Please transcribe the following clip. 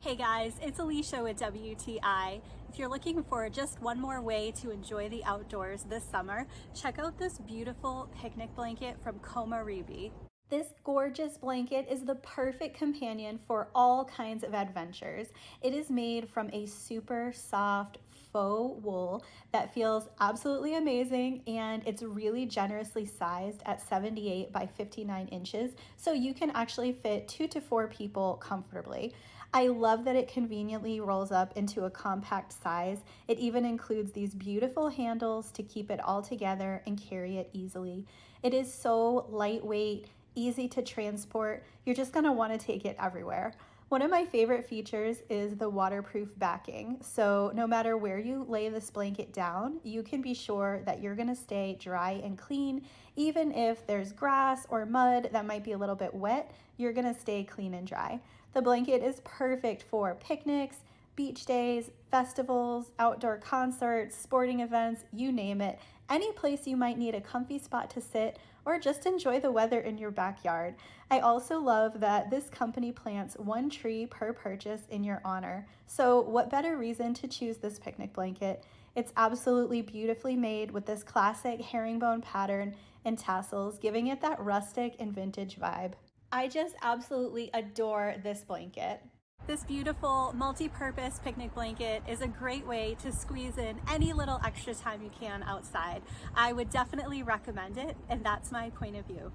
Hey guys, it's Alicia with WTI. If you're looking for just one more way to enjoy the outdoors this summer, check out this beautiful picnic blanket from Komorebi. This gorgeous blanket is the perfect companion for all kinds of adventures. It is made from a super soft faux wool that feels absolutely amazing, and it's really generously sized at 78 by 59 inches, so you can actually fit 2 to 4 people comfortably. I love that it conveniently rolls up into a compact size. It even includes these beautiful handles to keep it all together and carry it easily. It is so lightweight, easy to transport. You're just going to want to take it everywhere. One of my favorite features is the waterproof backing. So no matter where you lay this blanket down, you can be sure that you're going to stay dry and clean. Even if there's grass or mud that might be a little bit wet, you're going to stay clean and dry. The blanket is perfect for picnics, beach days, festivals, outdoor concerts, sporting events, you name it. Any place you might need a comfy spot to sit or just enjoy the weather in your backyard. I also love that this company plants 1 tree per purchase in your honor. So what better reason to choose this picnic blanket? It's absolutely beautifully made with this classic herringbone pattern and tassels, giving it that rustic and vintage vibe. I just absolutely adore this blanket. This beautiful multi-purpose picnic blanket is a great way to squeeze in any little extra time you can outside. I would definitely recommend it, and that's my point of view.